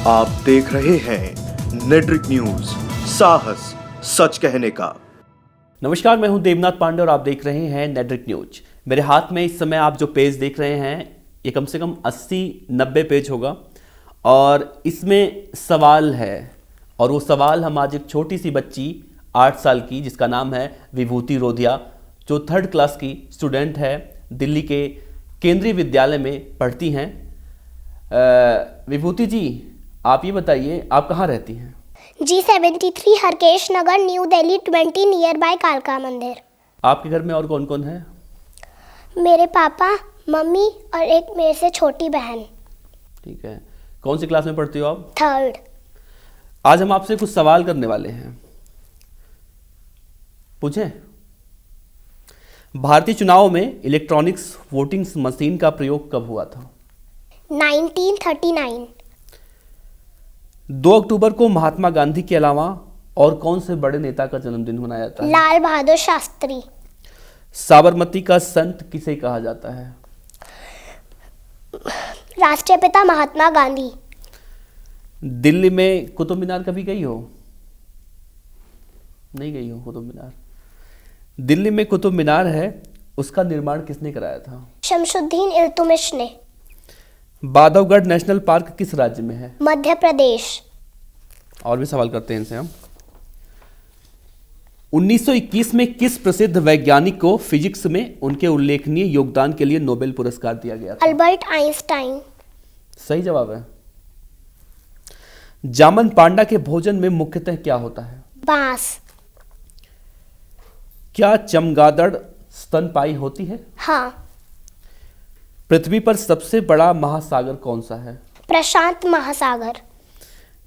आप देख रहे हैं नेट्रिक न्यूज, साहस सच कहने का। नमस्कार, मैं हूं देवनाथ पांडे और आप देख रहे हैं नेट्रिक न्यूज। मेरे हाथ में इस समय आप जो पेज देख रहे हैं ये कम से कम 80-90 पेज होगा और इसमें सवाल है। और वो सवाल हम आज एक छोटी सी बच्ची 8 साल की, जिसका नाम है विभूति रोधिया, जो 3rd क्लास की स्टूडेंट है, दिल्ली के केंद्रीय विद्यालय में पढ़ती हैं। विभूति जी, आप ये बताइए, आप कहाँ रहती हैं? G73 Harkesh Nagar, new Delhi 20 near by कालका मंदिर। आपके घर में और कौन कौन है? मेरे पापा, मम्मी और एक मेरे से छोटी बहन। ठीक है। कौन सी क्लास में पढ़ती हो आप? 3rd। आज हम आपसे कुछ सवाल करने वाले हैं, पूछें? भारतीय चुनाव में इलेक्ट्रॉनिक्स वोटिंग मशीन का प्रयोग कब हुआ था? 1939। 2 अक्टूबर को महात्मा गांधी के अलावा और कौन से बड़े नेता का जन्मदिन मनाया जाता है? लाल बहादुर शास्त्री। साबरमती का संत किसे कहा जाता है? राष्ट्रीय पिता महात्मा गांधी। दिल्ली में कुतुब मीनार कभी गई हो? नहीं गई हो कुतुब मीनार? दिल्ली में कुतुब मीनार है, उसका निर्माण किसने कराया था? शमशुद्दीन इल्तुमिश ने। बांधवगढ़ नेशनल पार्क किस राज्य में है? मध्य प्रदेश। और भी सवाल करते हैं इनसे हम। 1921 में किस प्रसिद्ध वैज्ञानिक को फिजिक्स में उनके उल्लेखनीय योगदान के लिए नोबेल पुरस्कार दिया गया था? Albert Einstein. सही जवाब है। जामन पांडा के भोजन में मुख्यतः क्या होता है? बांस। क्या चमगादड़ स्तनपायी होती है? हाँ। पृथ्वी पर सबसे बड़ा महासागर कौन सा है? प्रशांत महासागर।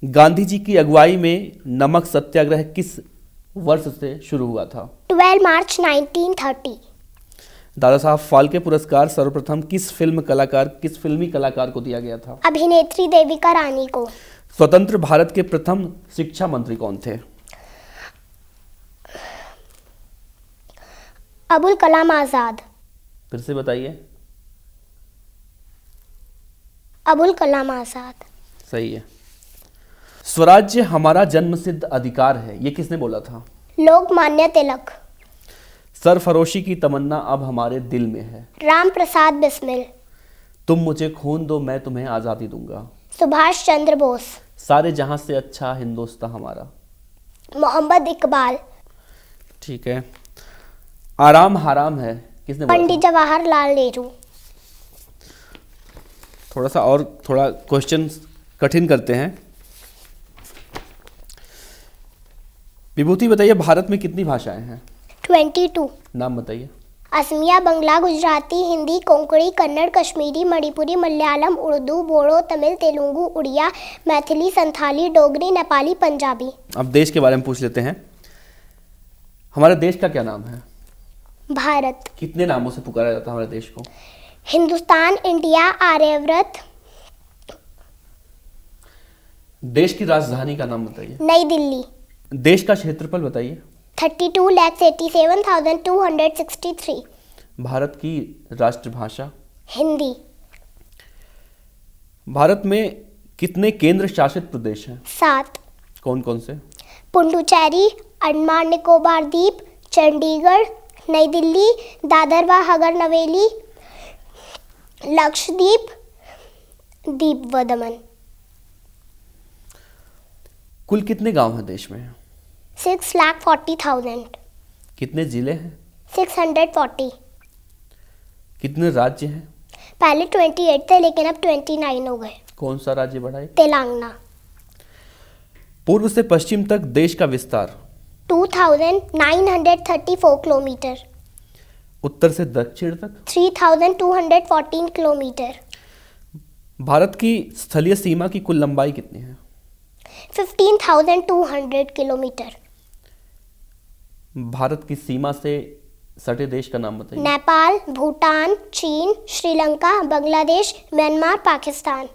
गांधी जी की अगुवाई में नमक सत्याग्रह किस वर्ष से शुरू हुआ था? 12 मार्च 1930। दादा साहब फाल्के पुरस्कार सर्वप्रथम किस फिल्मी कलाकार को दिया गया था? अभिनेत्री देविका रानी को। स्वतंत्र भारत के प्रथम शिक्षा मंत्री कौन थे? अबुल कलाम आजाद। फिर से बताइए। अबुल कलाम आजाद। सही है। स्वराज्य हमारा जन्मसिद्ध अधिकार है, ये किसने बोला था? लोकमान्य तिलक। सरफरोशी की तमन्ना अब हमारे दिल में है। राम प्रसाद बिस्मिल। तुम मुझे खून दो, मैं तुम्हें आजादी दूंगा। सुभाष चंद्र बोस। सारे जहां से अच्छा हिंदुस्तान हमारा। मोहम्मद इकबाल। ठीक है। आराम हराम है, किसने बोला था? पंडित जवाहरलाल नेहरू। थोड़ा क्वेश्चन कठिन करते हैं। विभूति बताइए, भारत में कितनी भाषाएं हैं? 22। नाम बताइए। असमिया, बंगला, गुजराती, हिंदी, कोंकणी, कन्नड़, कश्मीरी, मणिपुरी, मलयालम, उर्दू, बोडो, तमिल, तेलुगु, उड़िया, मैथिली, संथाली, डोगरी, नेपाली, पंजाबी। अब देश के बारे में पूछ लेते हैं। हमारे देश का क्या नाम है? भारत। कितने नामों से पुकारा जाता है हमारे देश को? हिंदुस्तान, इंडिया, आर्यव्रत। देश की राजधानी का नाम बताइए। नई दिल्ली। देश का क्षेत्रफल बताइए। 32,87,263। भारत की राष्ट्रभाषा? हिंदी। भारत में कितने केंद्र शासित प्रदेश हैं? 7। कौन कौन से? पुडुचेरी, अंडमान निकोबार द्वीप, चंडीगढ़, नई दिल्ली, दादर व हगर नवेली, लक्षद्वीप, दीप व दमन। कुल कितने गांव हैं देश में? 6,40,000। कितने जिले हैं? 640। कितने राज्य हैं? पहले 28 थे लेकिन अब 29 हो गए। कौन सा राज्य बढ़ा है? तेलंगाना। पूर्व से पश्चिम तक देश का विस्तार? 2,934 किलोमीटर। उत्तर से दक्षिण तक? 3,214 किलोमीटर। भारत की स्थलीय सीमा की कुल लंबाई कितनी है? 15,200 किलोमीटर। भारत की सीमा से सटे देश का नाम बताइए। नेपाल, भूटान, चीन, श्रीलंका, बांग्लादेश, म्यांमार, पाकिस्तान।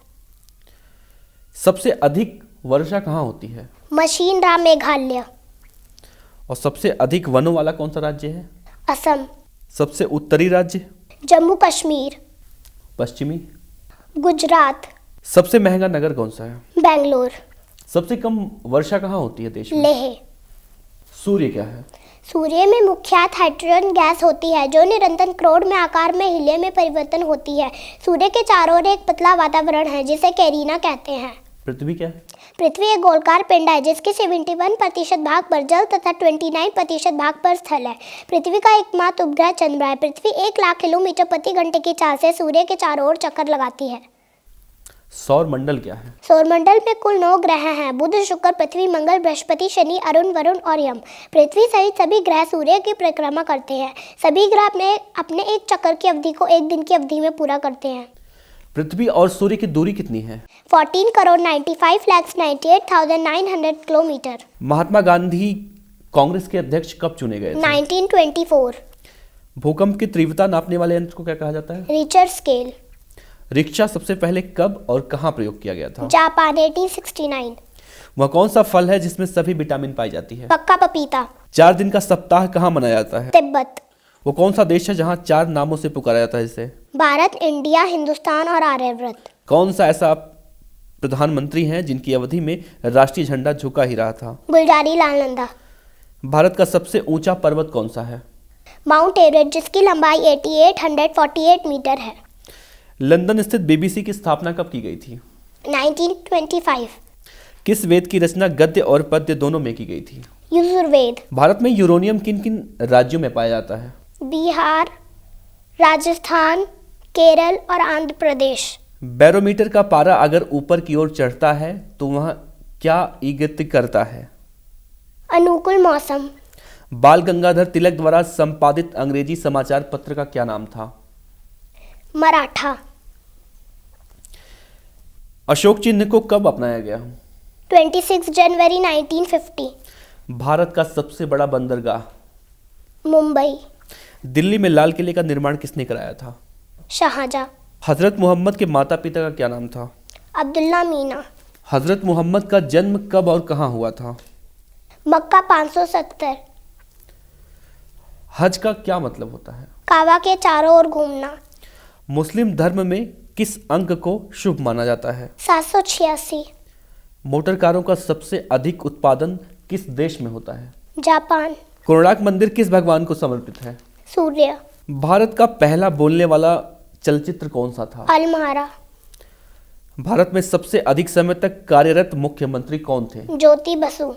सबसे अधिक वर्षा कहाँ होती है? मशीनराम, मेघालय। और सबसे अधिक वनों वाला कौन सा राज्य है? असम। सबसे उत्तरी राज्य? जम्मू कश्मीर। पश्चिमी? गुजरात। सबसे महंगा नगर कौन सा है? बेंगलोर। सबसे कम वर्षा कहाँ होती है देश में? लेह। सूर्य क्या है? सूर्य में मुख्यतः हाइड्रोजन गैस होती है जो निरंतर क्राउड में आकार में हीलियम में परिवर्तन होती है। सूर्य के चारों ओर एक पतला वातावरण है जिसे कैरिना कहते हैं। पृथ्वी क्या है? पृथ्वी एक गोलाकार पिंड है जिसके 71% भाग पर जल तथा 29% भाग पर स्थल है। पृथ्वी का एकमात्र उपग्रह चंद्रमा है। पृथ्वी 1,00,000 किलोमीटर प्रति घंटे की चाल से सूर्य के चारों ओर चक्कर लगाती है। सौर मंडल क्या है? सौरमंडल में कुल 9 ग्रह हैं। बुध, शुक्र, पृथ्वी, मंगल, बृहस्पति, शनि, अरुण, वरुण और यम। पृथ्वी सहित सभी ग्रह सूर्य की परिक्रमा करते हैं। सभी ग्रह अपने एक चक्कर की अवधि को एक दिन की अवधि में पूरा करते हैं। पृथ्वी और सूर्य की दूरी कितनी है? 14,95,98,900 किलोमीटर। महात्मा गांधी कांग्रेस के अध्यक्ष कब चुने गए थे? 1924। भूकंप की तीव्रता नापने वाले यंत्र को क्या कहा जाता है? Richter scale. रिक्शा सबसे पहले कब और कहाँ प्रयोग किया गया था? जापान 1869। वह कौन सा फल है जिसमें सभी विटामिन पाई जाती है? पक्का पपीता। 4 दिन का सप्ताह कहाँ मनाया जाता है? तिब्बत। वो कौन सा देश है जहाँ 4 नामों से पुकारा जाता है इसे? भारत, इंडिया, हिंदुस्तान और आर्यव्रत। कौन सा ऐसा प्रधानमंत्री हैं जिनकी अवधि में राष्ट्रीय झंडा झुका ही रहा था? गुलजारी लाल नंदा। भारत का सबसे ऊंचा पर्वत कौन सा है? माउंट एवरेस्ट जिसकी लंबाई 8848 मीटर है। लंदन स्थित बीबीसी की स्थापना कब की गई थी? 1925। किस वेद की रचना गद्य और पद्य दोनों में की गई थी? यजुर्वेद। भारत में यूरेनियम किन किन राज्यों में पाया जाता है? बिहार, राजस्थान, केरल और आंध्र प्रदेश। बैरोमीटर का पारा अगर ऊपर की ओर चढ़ता है तो वह क्या इंगित करता है? अनुकूल मौसम। बाल गंगाधर तिलक द्वारा संपादित अंग्रेजी समाचार पत्र का क्या नाम था? मराठा। अशोक चिन्ह को कब अपनाया गया? 26 जनवरी 1950। भारत का सबसे बड़ा बंदरगाह? मुंबई। दिल्ली में लाल किले का निर्माण किसने कराया था? शाहजहां। हजरत मोहम्मद के माता पिता का क्या नाम था? अब्दुल्ला मीना। हजरत मोहम्मद का जन्म कब और कहाँ हुआ था? मक्का 570। हज का क्या मतलब होता है? काबा के चारों ओर घूमना। मुस्लिम धर्म में किस अंक को शुभ माना जाता है? 786। मोटर कारों का सबसे अधिक उत्पादन किस देश में होता है? जापान। कोणार्क मंदिर किस भगवान को समर्पित है? सूर्य। भारत का पहला बोलने वाला चलचित्र कौन सा था? अलमारा। भारत में सबसे अधिक समय तक कार्यरत मुख्यमंत्री कौन थे? ज्योति बसु।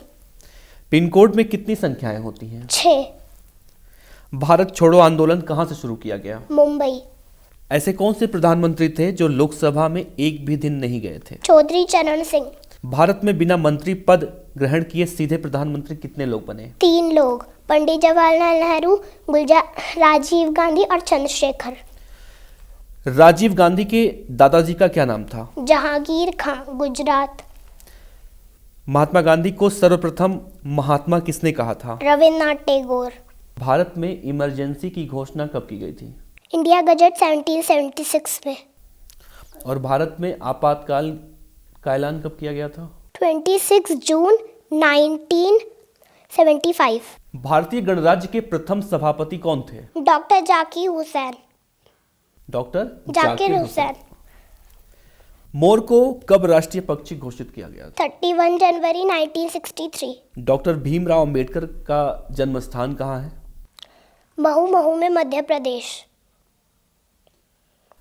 पिन कोड में कितनी संख्याएं होती हैं? 6। भारत छोड़ो आंदोलन कहां से शुरू किया गया? मुंबई। ऐसे कौन से प्रधानमंत्री थे जो लोकसभा में एक भी दिन नहीं गए थे? चौधरी चरण सिंह। भारत में बिना मंत्री पद ग्रहण किए सीधे प्रधानमंत्री कितने लोग बने? 3 लोग। पंडित जवाहरलाल नेहरू, राजीव गांधी और चंद्रशेखर। राजीव गांधी के दादाजी का क्या नाम था? जहांगीर खां, गुजरात। महात्मा गांधी को सर्वप्रथम महात्मा किसने कहा था? रविन्द्रनाथ टैगोर। भारत में इमरजेंसी की घोषणा कब की गई थी? इंडिया गजट 1776 में। और भारत में आपातकाल का ऐलान कब किया गया था? 26 जून 1975। भारतीय गणराज्य के प्रथम सभापति कौन थे? डॉक्टर जाकिर हुसैन। डॉक्टर जाकिर हुसैन। मोर को कब राष्ट्रीय पक्षी घोषित किया गया था? 31 जनवरी 1963। डॉक्टर भीमराव अंबेडकर का जन्म स्थान कहाँ है? महू में मध्य प्रदेश।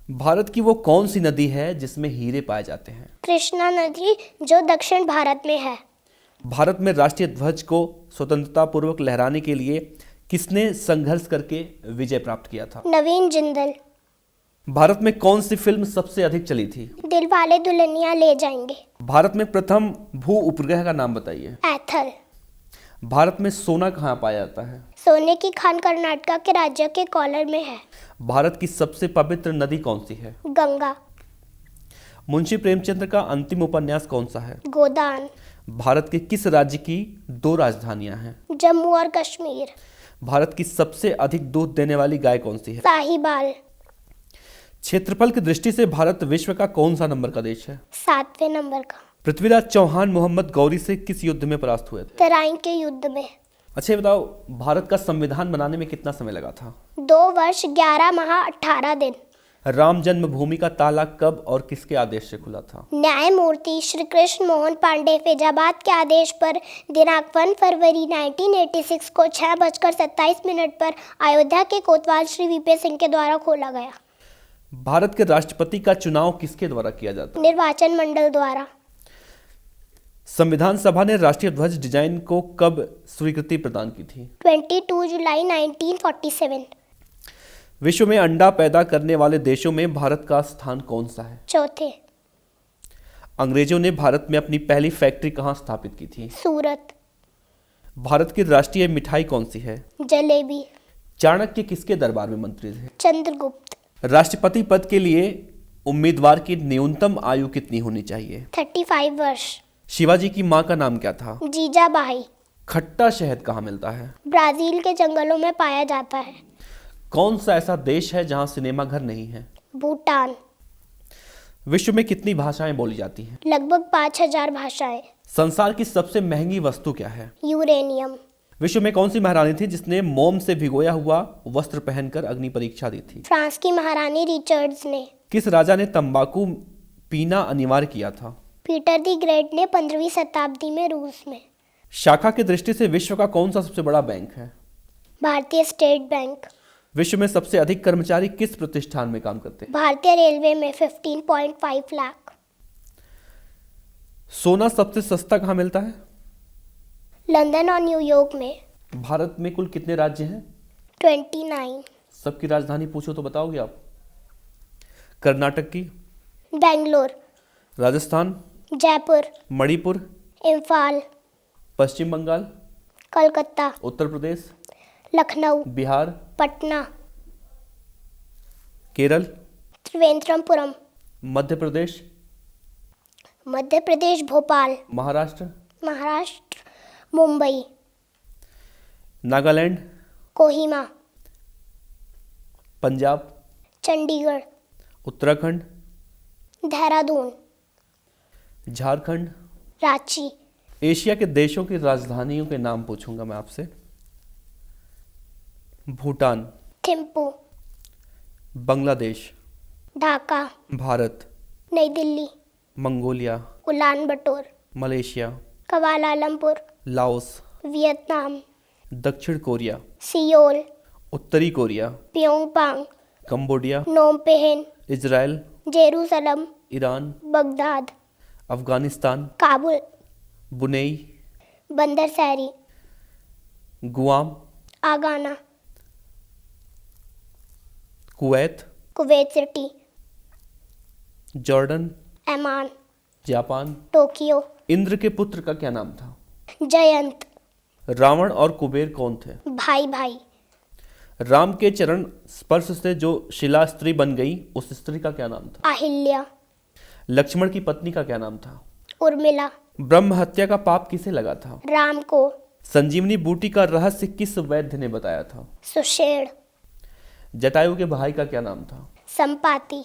भारत की वो कौन सी नदी है जिसमें हीरे पाए जाते हैं? कृष्णा नदी जो दक्षिण भारत में है। भारत में राष्ट्रीय ध्वज को स्वतंत्रता पूर्वक लहराने के लिए किसने संघर्ष करके विजय प्राप्त किया था? नवीन जिंदल। भारत में कौन सी फिल्म सबसे अधिक चली थी? दिलवाले दुल्हनिया ले जाएंगे। भारत में प्रथम भू उपग्रह का नाम बताइए। एथल। भारत में सोना कहाँ पाया जाता है? सोने की खान कर्नाटक के राज्य के कोलार में है। भारत की सबसे पवित्र नदी कौन सी है? गंगा। मुंशी प्रेमचंद्र का अंतिम उपन्यास कौन सा है? गोदान। भारत के किस राज्य की 2 राजधानियां हैं? जम्मू और कश्मीर। भारत की सबसे अधिक दूध देने वाली गाय कौन सी है? साहिवाल। क्षेत्रफल की दृष्टि से भारत विश्व का कौन सा नंबर का देश है? 7वें नंबर का। पृथ्वीराज चौहान मोहम्मद गौरी से किस युद्ध में परास्त हुए थे? तराइन के युद्ध में। अच्छा ये बताओ, भारत का संविधान बनाने में कितना समय लगा था? 2 वर्ष 11 माह 18 दिन। राम जन्मभूमि का ताला कब और किसके आदेश से खुला था? न्यायमूर्ति श्री कृष्ण मोहन पांडे फैजाबाद के आदेश पर दिनांक 1 फरवरी 1986 को 6:27 पर अयोध्या के कोतवाल श्री वीपी सिंह के द्वारा खोला गया। भारत के राष्ट्रपति का चुनाव किसके द्वारा किया जाता है? निर्वाचन मंडल द्वारा। संविधान सभा ने राष्ट्रीय ध्वज डिजाइन को कब स्वीकृति प्रदान की थी? 22 जुलाई 1947। विश्व में अंडा पैदा करने वाले देशों में भारत का स्थान कौन सा है? चौथे। अंग्रेजों ने भारत में अपनी पहली फैक्ट्री कहाँ स्थापित की थी? सूरत। भारत की राष्ट्रीय मिठाई कौन सी है? जलेबी। चाणक्य किसके दरबार में मंत्री थे? चंद्रगुप्त। राष्ट्रपति पद के लिए उम्मीदवार की न्यूनतम आयु कितनी होनी चाहिए? 35 वर्ष। शिवाजी की मां का नाम क्या था? जीजाबाई। खट्टा शहद कहाँ मिलता है? ब्राजील के जंगलों में पाया जाता है। कौन सा ऐसा देश है जहां सिनेमा घर नहीं है? भूटान। विश्व में कितनी भाषाएं बोली जाती हैं? लगभग 5000 भाषाएं। संसार की सबसे महंगी वस्तु क्या है? यूरेनियम। विश्व में कौन सी महारानी थी जिसने मोम से भिगोया हुआ वस्त्र पहनकर अग्नि परीक्षा दी थी? फ्रांस की महारानी रिचर्ड्स ने। किस राजा ने तंबाकू पीना अनिवार्य किया था? पीटर द ग्रेट ने 15वीं शताब्दी में रूस में। शाखा की दृष्टि से विश्व का कौन सा सबसे बड़ा बैंक है? भारतीय स्टेट बैंक। विश्व में सबसे अधिक कर्मचारी किस प्रतिष्ठान में काम करते हैं? भारतीय रेलवे में 15.5 लाख। सोना सबसे सस्ता कहाँ मिलता है? लंदन और न्यूयॉर्क में। भारत में कुल कितने राज्य हैं? 29। सबकी राजधानी पूछो तो बताओगे आप? कर्नाटक की? बेंगलोर। राजस्थान? जयपुर। मणिपुर? इम्फाल। पश्चिम बंगाल? कलकत्ता। उत्तर प्रदेश? लखनऊ। बिहार? पटना। केरल? त्रिवेंद्रमपुरम। मध्य प्रदेश? मध्य प्रदेश भोपाल। महाराष्ट्र? महाराष्ट्र मुंबई। नागालैंड? कोहिमा। पंजाब? चंडीगढ़। उत्तराखंड? देहरादून। झारखंड? रांची। एशिया के देशों की राजधानियों के नाम पूछूंगा मैं आपसे। Bhutan? Thimphu. Bangladesh? Dhaka. Bharat? Nai Delhi. Mongolia? Ulan Bator. Malaysia? Kuala Lumpur. Laos? Vietnam. दक्षिण कोरिया? सियोल। उत्तरी Korea? Pyongyang. Cambodia? Phnom Penh. Israel? Jerusalem. Iran? Baghdad. Afghanistan? Kabul. Brunei? Bandar Seri. Guam? Agana. Kuwait? Kuwait City. Jordan? Amman. Japan? Tokyo. Indra के पुत्र का क्या नाम था? जयंत। रावण और कुबेर कौन थे? भाई भाई। राम के चरण स्पर्श से जो शिला स्त्री बन गई उस स्त्री का क्या नाम था? अहिल्या। लक्ष्मण की पत्नी का क्या नाम था? उर्मिला। ब्रह्म हत्या का पाप किसे लगा था? राम को। संजीवनी बूटी का रहस्य किस वैद्य ने बताया था? सुषेण। जटायु के भाई का क्या नाम था? संपाति।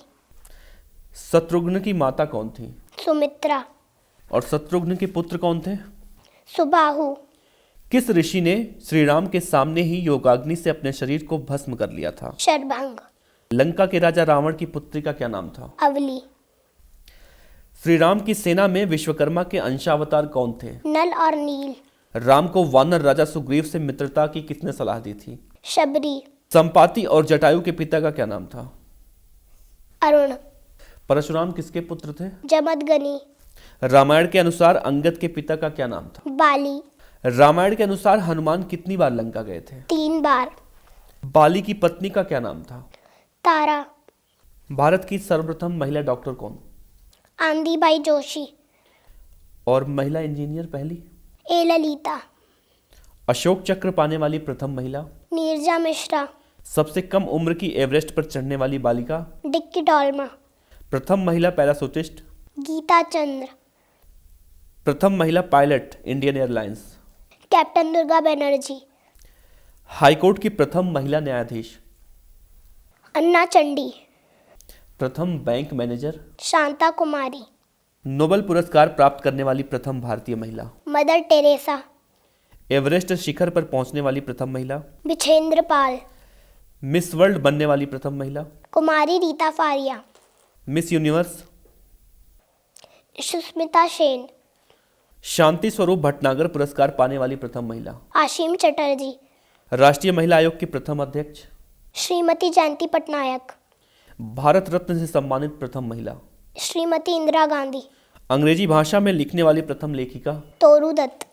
शत्रुघ्न की माता कौन थी? सुमित्रा। और शत्रुघ्न के पुत्र कौन थे? सुबाहु। किस ऋषि ने श्री राम के सामने ही योगाग्नि से अपने शरीर को भस्म कर लिया था? शरभंग। लंका के राजा रावण की पुत्री का क्या नाम था? अवली। श्री राम की सेना में विश्वकर्मा के अंशावतार कौन थे? नल और नील। राम को वानर राजा सुग्रीव से मित्रता की किसने सलाह दी थी? शबरी। संपाति और जटायु के पिता का क्या नाम था? अरुण। परशुराम किसके पुत्र थे? जमदग्नि। रामायण के अनुसार अंगद के पिता का क्या नाम था? बाली। रामायण के अनुसार हनुमान कितनी बार लंका गए थे? 3 बार। बाली की पत्नी का क्या नाम था? तारा। भारत की सर्वप्रथम महिला डॉक्टर कौन? आंदीबाई जोशी। और महिला इंजीनियर पहली? ए ललिता। अशोक चक्र पाने वाली प्रथम महिला? नीरजा मिश्रा। सबसे कम उम्र की एवरेस्ट पर चढ़ने वाली बालिका? डिक्की डॉल्मा। प्रथम महिला पैराशूटिस्ट? गीता चंद्र। प्रथम महिला pilot Indian airlines? Captain Durga Banerjee. High court की प्रथम महिला न्यायाधीश? अन्ना चंडी। प्रथम बैंक मैनेजर? शांता कुमारी। नोबेल पुरस्कार प्राप्त करने वाली प्रथम भारतीय महिला? Mother Teresa. एवरेस्ट शिखर पर पहुंचने वाली प्रथम महिला? बिछेंद्र पाल। मिस वर्ल्ड बनने वाली प्रथम महिला। कुमारी रीता फारिया। Miss Universe. सुष्मिता सेन। शांति स्वरूप भटनागर पुरस्कार पाने वाली प्रथम महिला। आशीम चटर्जी। राष्ट्रीय महिला आयोग की प्रथम अध्यक्ष। श्रीमती जयंती पटनायक। भारत रत्न से सम्मानित प्रथम महिला। श्रीमती इंदिरा गांधी। अंग्रेजी भाषा में लिखने वाली प्रथम लेखिका। तोरू दत्त।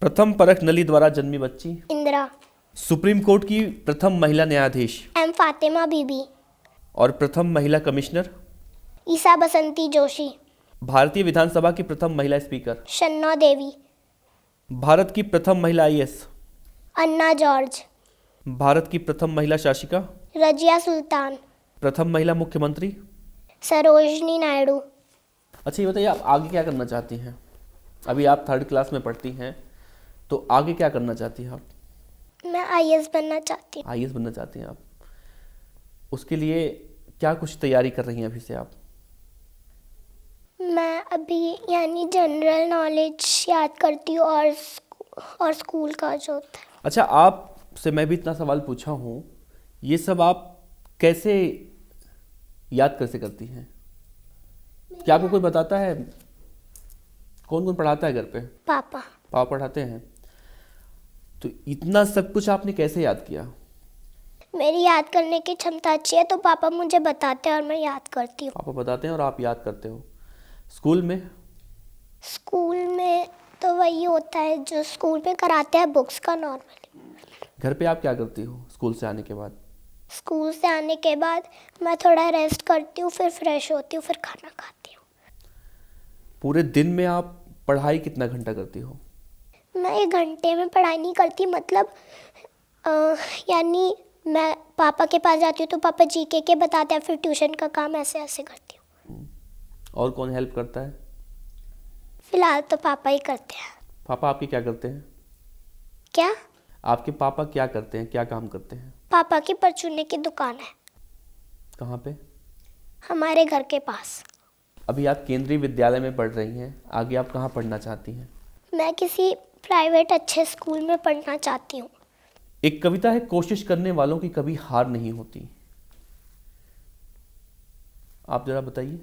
प्रथम परख नली द्वारा जन्मी बच्ची। इंदिरा। सुप्रीम कोर्ट की प्रथम महिला न्यायाधीश। एम फातिमा बीबी। और प्रथम महिला कमिश्नर। ईसा बसंती जोशी। भारतीय विधानसभा की प्रथम महिला स्पीकर। शन्ना देवी। भारत की प्रथम महिला आईएएस। अन्ना जॉर्ज। भारत की प्रथम महिला शासिका। रजिया सुल्तान। प्रथम महिला मुख्यमंत्री। सरोजनी नायडू। अच्छा, ये बताइए आप आगे क्या करना चाहती हैं? अभी आप 3rd क्लास में पढ़ती हैं, तो आगे क्या करना चाहती हैं आप? मैं आईएएस बनना चाहती हूँ। आईएएस बनना चाहती हैं आप। उसके लिए क्या कुछ तैयारी कर रही हैं अभी से आप? मैं अभी यानी जनरल नॉलेज याद करती हूँ और स्कूल का जो होता है। अच्छा, आपसे मैं भी इतना सवाल पूछा हूँ, ये सब आप कैसे याद कैसे करती हैं? क्या आपको कोई बताता है? कौन कौन पढ़ाता है घर पे? पापा। पापा पढ़ाते हैं। तो इतना सब कुछ आपने कैसे याद किया? मेरी याद करने की क्षमता अच्छी है, तो पापा मुझे बताते हैं और मैं याद करती हूँ। पापा बताते हैं और आप याद करते हो। स्कूल में? स्कूल में तो वही होता है जो स्कूल में कराते हैं बुक्स का नॉर्मली। घर पे आप क्या करती हो स्कूल से आने के बाद? स्कूल से आने के बाद मैं थोड़ा रेस्ट करती हूँ, फिर फ्रेश होती हूँ, फिर खाना खाती हूँ। पूरे दिन में आप पढ़ाई कितना घंटा करती हो? मैं 1 घंटे में पढ़ाई नहीं करती, मतलब यानी मैं पापा के पास जाती हूँ तो पापा जीके के बताते हैं, फिर ट्यूशन का काम ऐसे ऐसे करती हूँ। और कौन हेल्प करता है? फिलहाल तो पापा ही करते हैं। पापा आपके क्या करते हैं? क्या? आपके पापा क्या करते हैं, क्या काम करते हैं? पापा की परचूने की दुकान है कहाँ पे? हमारे घर के पास। अभी आप केंद्रीय विद्यालय में पढ़ रही हैं, आगे आप कहाँ पढ़ना चाहती हैं? मैं किसी प्राइवेट अच्छे स्कूल में पढ़ना चाहती हूँ। एक कविता है, कोशिश करने वालों की कभी हार नहीं होती। आप जरा बताइए।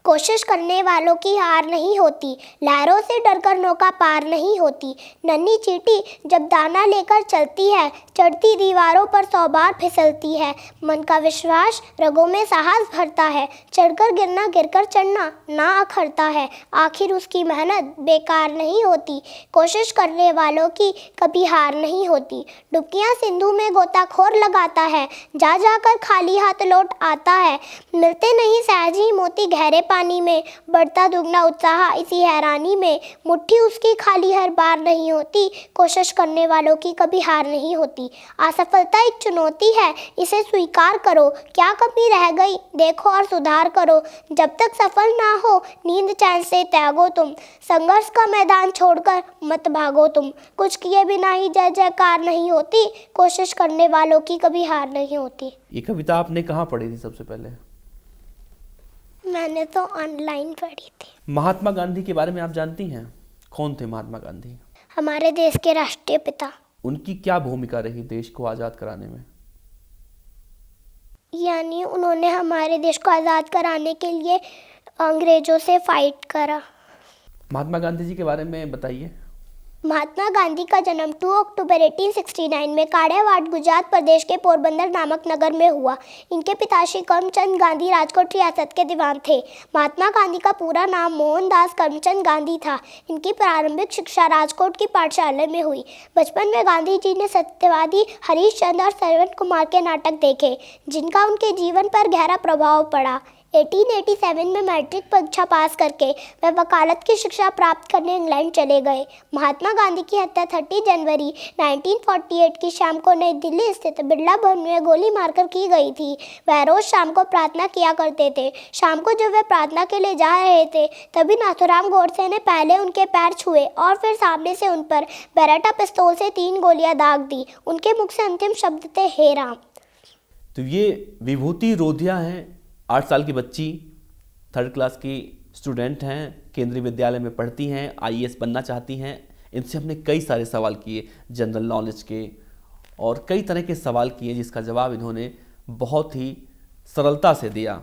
कोशिश करने वालों की हार नहीं होती, लहरों से डरकर नौका पार नहीं होती। नन्ही चींटी जब दाना लेकर चलती है, चढ़ती दीवारों पर 100 बार फिसलती है। मन का विश्वास रगों में साहस भरता है, चढ़कर गिरना गिरकर चढ़ना ना अखरता है। आखिर उसकी मेहनत बेकार नहीं होती, कोशिश करने वालों की कभी हार नहीं होती। डुबकियां सिंधु में गोताखोर लगाता है, जा जाकर खाली हाथ लौट आता है। मिलते नहीं सहज ही मोती गहरे पानी में, बढ़ता दुगना उत्साह इसी हैरानी में। मुट्ठी उसकी खाली हर बार नहीं होती, कोशिश करने वालों की कभी हार नहीं होती। असफलता एक चुनौती है, इसे स्वीकार करो, क्या कमी रह गई देखो और सुधार करो। जब तक सफल ना हो नींद चैन से त्यागो तुम, संघर्ष का मैदान छोड़कर मत भागो तुम। कुछ किए बिना ही जय जयकार नहीं होती, कोशिश करने वालों की कभी हार नहीं होती। ये कविता आपने कहाँ पढ़ी थी सबसे पहले? मैंने तो ऑनलाइन पढ़ी थी। महात्मा गांधी के बारे में आप जानती हैं? कौन थे महात्मा गांधी? हमारे देश के राष्ट्रीय पिता। उनकी क्या भूमिका रही देश को आज़ाद कराने में? यानी उन्होंने हमारे देश को आज़ाद कराने के लिए अंग्रेजों से फाइट करा। महात्मा गांधी जी के बारे में बताइए। महात्मा गांधी का जन्म 2 अक्टूबर 1869 में काड़ियावाड़ गुजरात प्रदेश के पोरबंदर नामक नगर में हुआ। इनके पिताश्री करमचंद गांधी राजकोट रियासत के दीवान थे। महात्मा गांधी का पूरा नाम मोहनदास करमचंद गांधी था। इनकी प्रारंभिक शिक्षा राजकोट की पाठशाला में हुई। बचपन में गांधी जी ने सत्यवादी, हरीश चंद्र और श्रवण कुमार के नाटक देखे, जिनका उनके जीवन पर गहरा प्रभाव पड़ा। 1887 में मैट्रिक परीक्षा पास करके वह वकालत की शिक्षा प्राप्त करने इंग्लैंड चले गए। महात्मा गांधी की हत्या 30 जनवरी 1948 की शाम को नई दिल्ली स्थित बिरला भवन में गोली मारकर की गई थी। वह रोज शाम को प्रार्थना किया करते थे। शाम को जब वह प्रार्थना के लिए जा रहे थे, तभी नाथूराम गोडसे ने पहले उनके पैर छुए और फिर सामने से उन पर बेरेटा पिस्तौल से 3 गोलियां दाग दी। उनके मुख से अंतिम शब्द थे, हे राम। तो ये विभूति रोधिया हैं, 8 साल की बच्ची, 3rd क्लास की स्टूडेंट हैं, केंद्रीय विद्यालय में पढ़ती हैं, आईएएस बनना चाहती हैं। इनसे हमने कई सारे सवाल किए जनरल नॉलेज के और कई तरह के सवाल किए जिसका जवाब इन्होंने बहुत ही सरलता से दिया।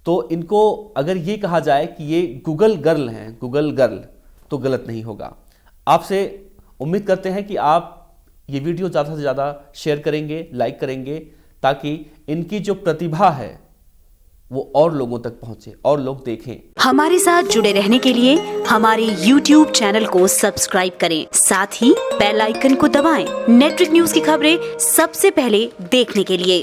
तो इनको अगर ये कहा जाए कि ये गूगल गर्ल हैं, गूगल गर्ल, तो गलत नहीं होगा। आपसे उम्मीद करते हैं कि आप ये वीडियो ज़्यादा से ज़्यादा शेयर करेंगे, लाइक करेंगे, ताकि इनकी जो प्रतिभा है वो और लोगों तक पहुंचे और लोग देखें। हमारे साथ जुड़े रहने के लिए हमारे YouTube चैनल को सब्सक्राइब करें, साथ ही बेल आइकन को दबाएं। नेट्रिक न्यूज की खबरें सबसे पहले देखने के लिए।